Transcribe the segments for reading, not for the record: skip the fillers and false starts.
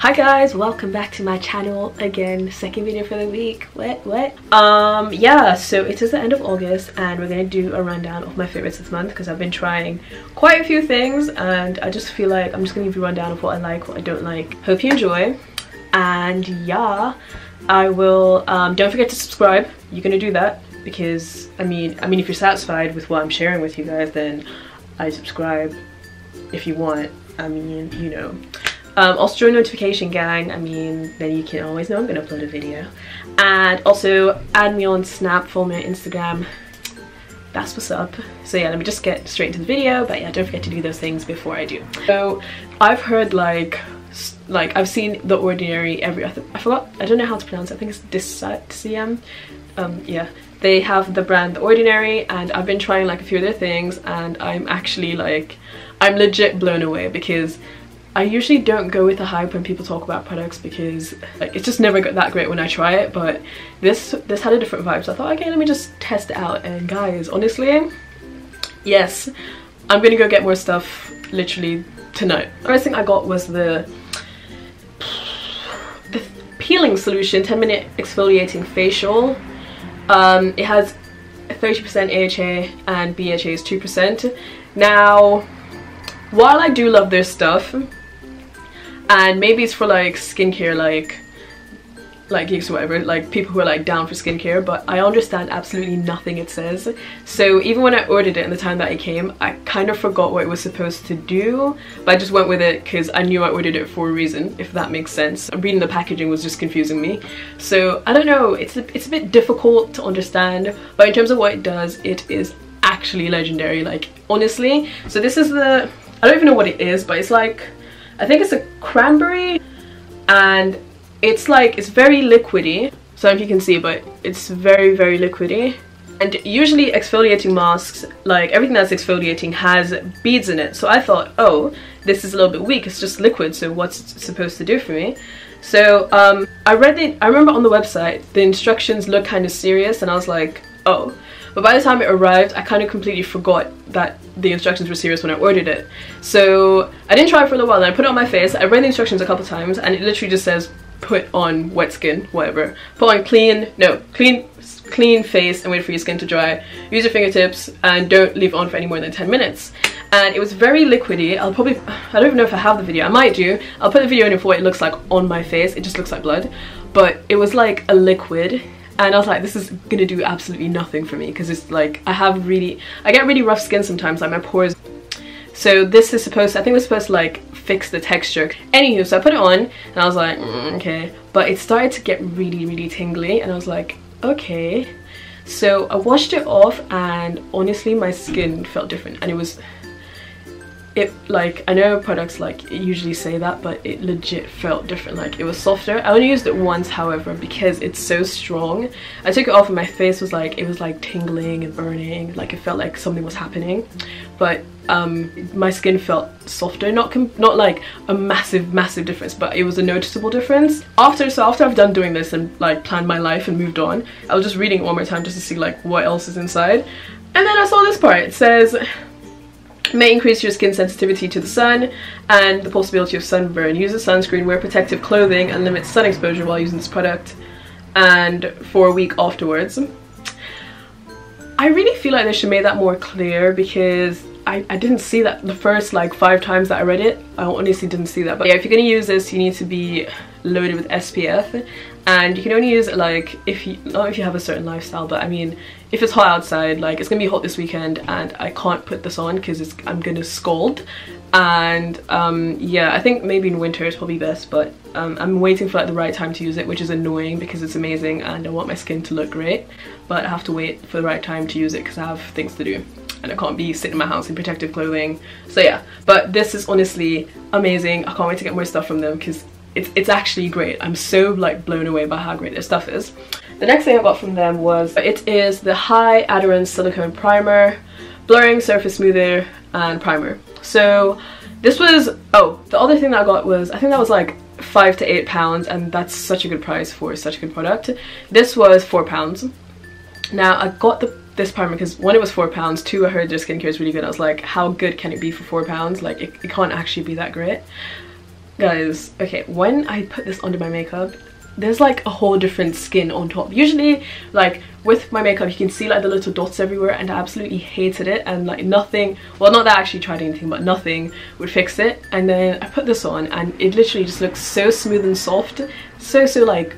Hi guys, welcome back to my channel again. Second video for the week. What? Yeah, so it is the end of August and we're gonna do a rundown of my favorites this month because I've been trying quite a few things and I just feel like I'm just gonna give you a rundown of what I like, what I don't like. Hope you enjoy. And yeah, I will don't forget to subscribe. You're gonna do that because I mean if you're satisfied with what I'm sharing with you guys, then I subscribe. If you want, I mean, you know. Also join notification gang, then you can always know I'm gonna upload a video. And also add me on Snap, follow me on Instagram. That's what's up. So yeah, let me just get straight into the video, but yeah, don't forget to do those things before I do. So I've heard like I've seen the Ordinary I don't know how to pronounce it. I think it's Disciam. Yeah, they have the brand The Ordinary and I've been trying like a few of their things and I'm actually like, I'm legit blown away because I usually don't go with the hype when people talk about products because like it's just never that great when I try it, but this had a different vibe, so I thought, okay, let me just test it out. And guys, honestly, yes, I'm gonna go get more stuff literally tonight. The first thing I got was the peeling solution 10-minute exfoliating facial. It has 30% AHA and BHA is 2%. Now, while I do love their stuff, and maybe it's for like skincare, like geeks or whatever, like people who are like down for skincare, but I understand absolutely nothing it says. So even when I ordered it and the time that it came, I kind of forgot what it was supposed to do, but I just went with it because I knew I ordered it for a reason, if that makes sense. Reading the packaging was just confusing me. So I don't know, it's a bit difficult to understand, but in terms of what it does, it is actually legendary, like honestly. So this is the, I don't even know what it is, but it's like, I think it's a cranberry and it's like, it's very liquidy. So if you can see, but it's very, very liquidy. And usually exfoliating masks, like everything that's exfoliating has beads in it. So I thought, oh, this is a little bit weak, it's just liquid, so what's it supposed to do for me? So I remember on the website, the instructions look kind of serious and I was like, oh. But by the time it arrived, I kind of completely forgot that the instructions were serious when I ordered it. So I didn't try it for a little while and I put it on my face. I read the instructions a couple times and it literally just says put on wet skin, whatever. Put on clean face and wait for your skin to dry. Use your fingertips and don't leave it on for any more than 10 minutes. And it was very liquidy. I don't even know if I have the video. I might do. I'll put the video in for what it looks like on my face. It just looks like blood. But it was like a liquid. And I was like, this is gonna do absolutely nothing for me because it's like, I get really rough skin sometimes, like my pores. So this is supposed to, I think it's supposed to like fix the texture. Anywho, so I put it on and I was like, okay. But it started to get really, really tingly and I was like, okay. So I washed it off and honestly my skin felt different and like, I know products like usually say that, but it legit felt different. Like it was softer. I only used it once, however, because it's so strong. I took it off and my face was like, it was like tingling and burning, like it felt like something was happening. But my skin felt softer, not like a massive difference, but it was a noticeable difference. After I've done doing this and like planned my life and moved on, I was just reading it one more time just to see like what else is inside. And then I saw this part. It says, may increase your skin sensitivity to the sun and the possibility of sunburn. Use a sunscreen, wear protective clothing and limit sun exposure while using this product and for a week afterwards. I really feel like they should make that more clear because I didn't see that the first like 5 times that I read it. I honestly didn't see that. But yeah, if you're gonna use this, you need to be loaded with SPF and you can only use it like not if you have a certain lifestyle, but I mean if it's hot outside, like it's gonna be hot this weekend and I can't put this on because I'm gonna scald. And yeah, I think maybe in winter is probably best, but I'm waiting for like the right time to use it, which is annoying because it's amazing and I want my skin to look great, but I have to wait for the right time to use it because I have things to do and I can't be sitting in my house in protective clothing. So yeah, but this is honestly amazing. I can't wait to get more stuff from them because it's actually great. I'm so like blown away by how great their stuff is. The next thing I got from them was, it is the High Adherence Silicone Primer, Blurring Surface Smoother and Primer. So this was, oh, the other thing that I got was, I think that was like £5 to £8 and that's such a good price for such a good product. This was £4. Now I got this primer because one, it was £4, two, I heard their skincare is really good. I was like, how good can it be for £4? Like it can't actually be that great. Guys, okay, when I put this under my makeup, there's like a whole different skin on top. Usually like with my makeup you can see like the little dots everywhere, and I absolutely hated it, and like nothing, well, not that I actually tried anything, but nothing would fix it. And then I put this on and it literally just looks so smooth and soft, so like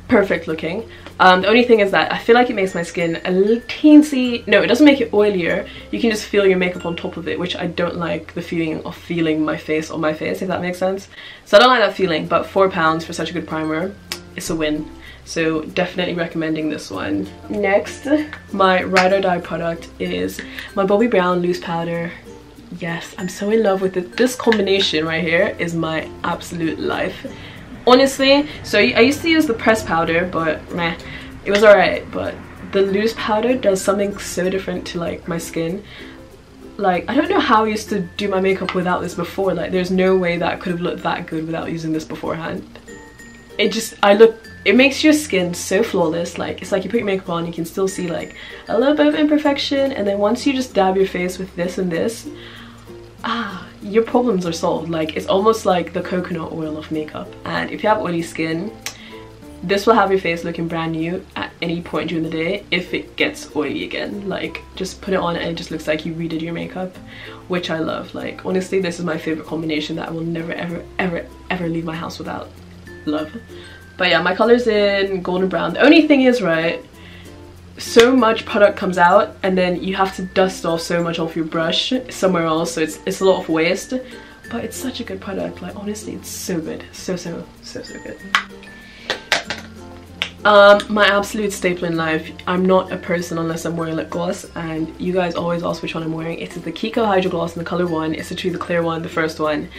perfect looking. The only thing is that I feel like it makes my skin a little teensy, no, it doesn't make it oilier, you can just feel your makeup on top of it, which I don't like the feeling of feeling my face on my face, if that makes sense. So I don't like that feeling, but £4 for such a good primer, it's a win. So definitely recommending this one. Next, my ride or die product is my Bobbi Brown loose powder. Yes, I'm so in love with it. This combination right here is my absolute life. Honestly, so I used to use the pressed powder, but meh, it was alright. But the loose powder does something so different to like my skin. Like, I don't know how I used to do my makeup without this before. Like, there's no way that I could have looked that good without using this beforehand. It makes your skin so flawless. Like, it's like you put your makeup on, you can still see like a little bit of imperfection, and then once you just dab your face with this and this, your problems are solved. Like, it's almost like the coconut oil of makeup. And if you have oily skin, this will have your face looking brand new at any point during the day if it gets oily again. Like, just put it on and it just looks like you redid your makeup, which I love. Like, honestly, this is my favorite combination that I will never ever leave my house without. Love. But yeah, my color's in golden brown. The only thing is, right, so much product comes out and then you have to dust off so much off your brush somewhere else, so it's a lot of waste, but it's such a good product. Like, honestly, it's so good, so good. My absolute staple in life, I'm not a person unless I'm wearing lip gloss, and you guys always ask which one I'm wearing. It's the Kiko Hydro Gloss in the color 1. It's literally the clear one, the first one.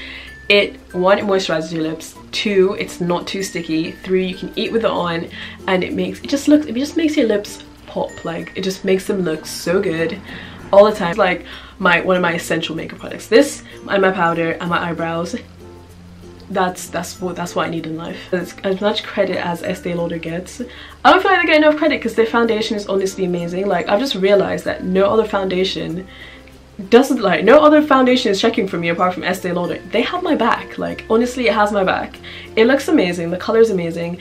One, it moisturizes your lips. 2, it's not too sticky. 3, you can eat with it on, and it just makes your lips pop. Like, it just makes them look so good all the time. It's like one of my essential makeup products. This and my powder and my eyebrows. That's what I need in life. It's as much credit as Estee Lauder gets. I don't feel like they get enough credit because their foundation is honestly amazing. Like, I've just realized that no other foundation is checking for me apart from Estee Lauder. They have my back. Like, honestly, it has my back. It looks amazing, the color is amazing,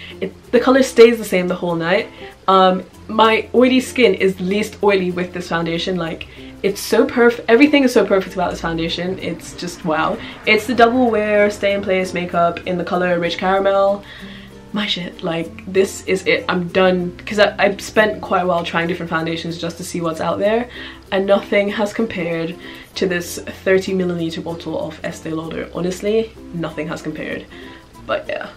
the color stays the same the whole night. My oily skin is least oily with this foundation. Like, it's so perfect, everything is so perfect about this foundation. It's just wow. It's the double wear stay in place makeup in the color Rich Caramel. My shit, like, this is it. I'm done, because I've spent quite a while trying different foundations just to see what's out there, and nothing has compared to this 30ml bottle of Estee Lauder. Honestly, nothing has compared. But yeah,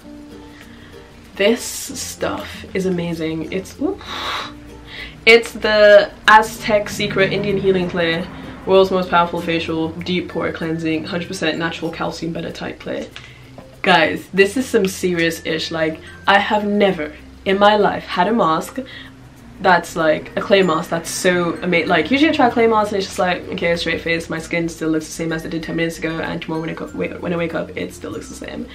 this stuff is amazing. It's the Aztec Secret Indian Healing Clay, world's most powerful facial deep pore cleansing 100% natural calcium bentonite clay. Guys, this is some serious ish. Like, I have never in my life had a mask that's like a clay mask that's so amazing. Like, usually I try clay mask and it's just like, okay, straight face, my skin still looks the same as it did 10 minutes ago, and tomorrow when I wake up it still looks the same.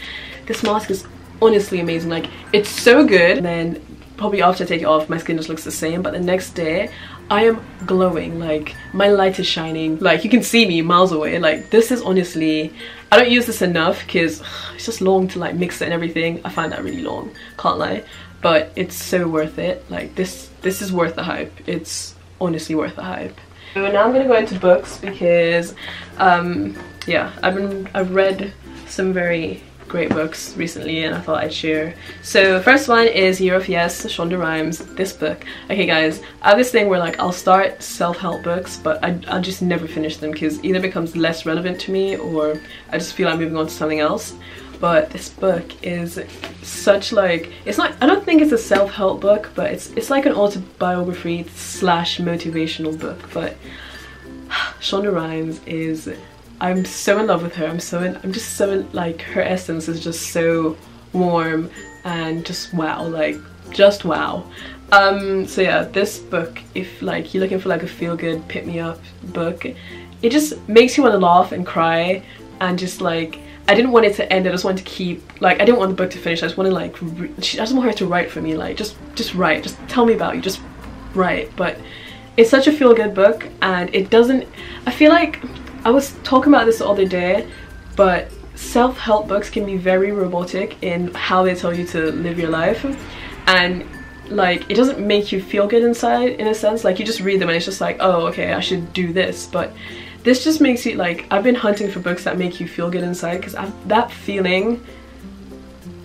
This mask is honestly amazing. Like, it's so good, and then probably after I take it off my skin just looks the same, but the next day I am glowing. Like, my light is shining, like, you can see me miles away. Like, this is honestly, I don't use this enough because it's just long to like mix it and everything. I find that really long, can't lie, but it's so worth it. Like, this is worth the hype. It's honestly worth the hype. So now I'm gonna go into books because yeah, I've read some very great books recently and I thought I'd share. So first one is Year of Yes, Shonda Rhimes. This book, okay guys, I have this thing where like I'll start self-help books but I'll just never finish them because either it becomes less relevant to me or I just feel I'm moving on to something else. But this book is such like, it's not, I don't think it's a self-help book, but it's like an autobiography slash motivational book. But Shonda Rhimes is, I'm so in love with her. I'm just so like, her essence is just so warm and just wow, like just wow. So yeah, this book, if like you're looking for like a feel-good pick-me-up book, it just makes you want to laugh and cry and just like, I didn't want it to end. I just wanted to keep, like, I didn't want the book to finish. I just wanted like, I just want her to write for me, like just write, just tell me about you, just write. But it's such a feel-good book and it doesn't, I feel like, I was talking about this the other day, but self-help books can be very robotic in how they tell you to live your life, and like it doesn't make you feel good inside in a sense. Like you just read them and it's just like, oh okay, I should do this. But this just makes you like, I've been hunting for books that make you feel good inside, because that feeling,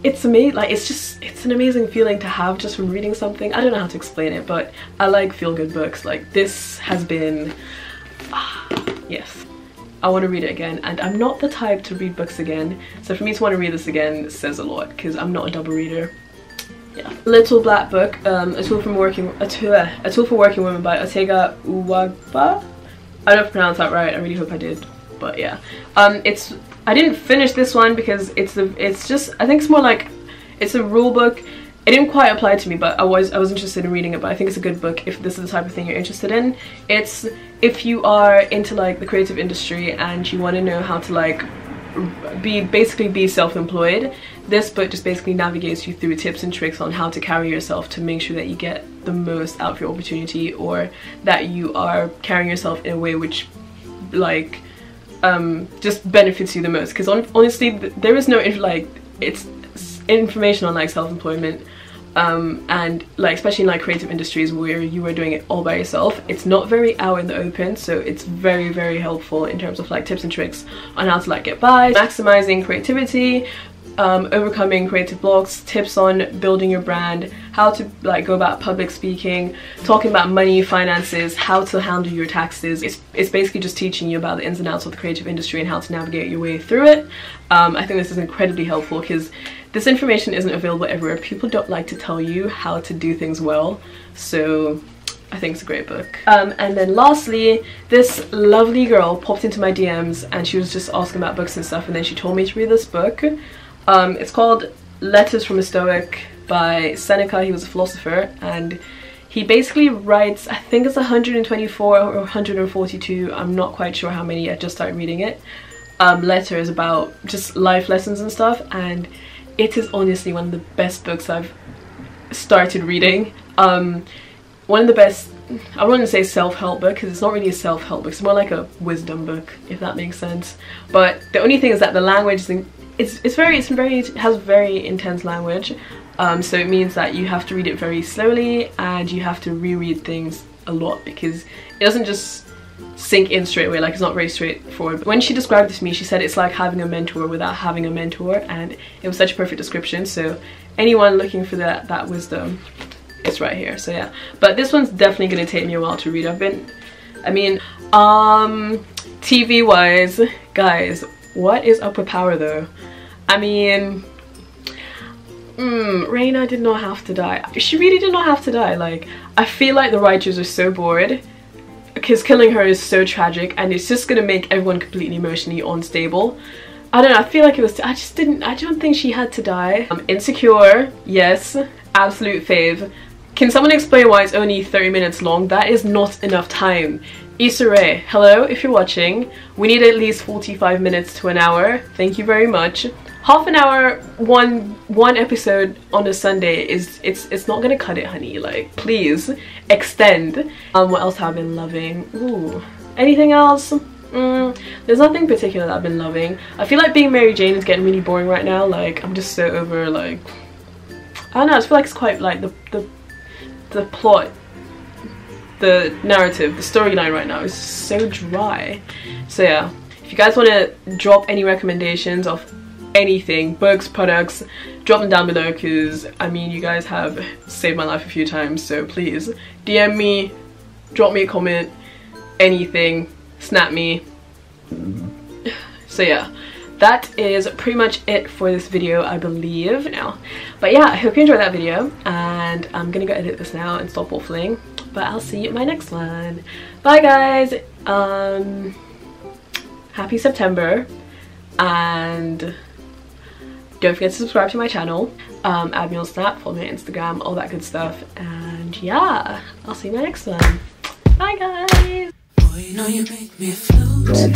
it's amazing. Like it's an amazing feeling to have just from reading something. I don't know how to explain it, but I like feel-good books. Like this has been yes, I want to read it again, and I'm not the type to read books again, so for me to want to read this again says a lot, because I'm not a double reader. Yeah. Little Black Book, a tool for working women by Ortega Uwagba. I don't know if I pronounced that right, I really hope I did, but yeah. I didn't finish this one because it's just, I think it's more like, it's a rule book. It didn't quite apply to me, but I was interested in reading it. But I think it's a good book if this is the type of thing you're interested in. It's if you are into like the creative industry and you want to know how to like basically be self-employed. This book just basically navigates you through tips and tricks on how to carry yourself to make sure that you get the most out of your opportunity, or that you are carrying yourself in a way which like just benefits you the most. Because honestly, there is no it's information on like self-employment and like especially in like creative industries where you are doing it all by yourself. It's not very out in the open, so it's very, very helpful in terms of like tips and tricks on how to like get by, maximizing creativity, overcoming creative blocks, tips on building your brand, how to like go about public speaking, talking about money, finances, how to handle your taxes. It's basically just teaching you about the ins and outs of the creative industry and how to navigate your way through it. I think this is incredibly helpful because this information isn't available everywhere. People don't like to tell you how to do things well, so I think it's a great book. And then lastly, this lovely girl popped into my DMs and she was just asking about books and stuff, and then she told me to read this book. It's called Letters from a Stoic by Seneca. He was a philosopher, and he basically writes, I think it's 124 or 142, I'm not quite sure how many, I just started reading it, letters about just life lessons and stuff, and it is honestly one of the best books I've started reading. One of the best, I wouldn't say self-help book because it's not really a self-help book, it's more like a wisdom book, if that makes sense. But the only thing is that the language is it has very intense language, so it means that you have to read it very slowly and you have to reread things a lot because it doesn't just sink in straight away. Like, it's not very straightforward. But when she described it to me, she said it's like having a mentor without having a mentor, and it was such a perfect description. So anyone looking for that wisdom, it's right here. So yeah, but this one's definitely gonna take me a while to read. TV wise, guys, what is up with Power though? I mean, Reina did not have to die. She really did not have to die. Like, I feel like the writers are so bored because killing her is so tragic and it's just gonna make everyone completely emotionally unstable. I don't know, I feel like it was, I don't think she had to die. Insecure, yes, absolute fave. Can someone explain why it's only 30 minutes long? That is not enough time. Issa Rae, hello, if you're watching, we need at least 45 minutes to an hour. Thank you very much. Half an hour, one episode on a Sunday it's not gonna cut it, honey. Like, please extend. What else have I been loving? Ooh, anything else? There's nothing particular that I've been loving. I feel like being Mary Jane is getting really boring right now. Like, I'm just so over, like, I don't know, I just feel like it's quite like the plot, the narrative, the storyline right now is so dry. So yeah, if you guys want to drop any recommendations of anything, books, products, drop them down below, because I mean, you guys have saved my life a few times, so please DM me, drop me a comment, anything, snap me. So yeah, that is pretty much it for this video, I believe now. But yeah, I hope you enjoyed that video, and I'm gonna go edit this now and stop waffling, but I'll see you in my next one. Bye guys. Happy September, and don't forget to subscribe to my channel, add me on Snap, follow me on Instagram, all that good stuff, and yeah, I'll see you in my next one. Bye guys. Boy, you know you make me float.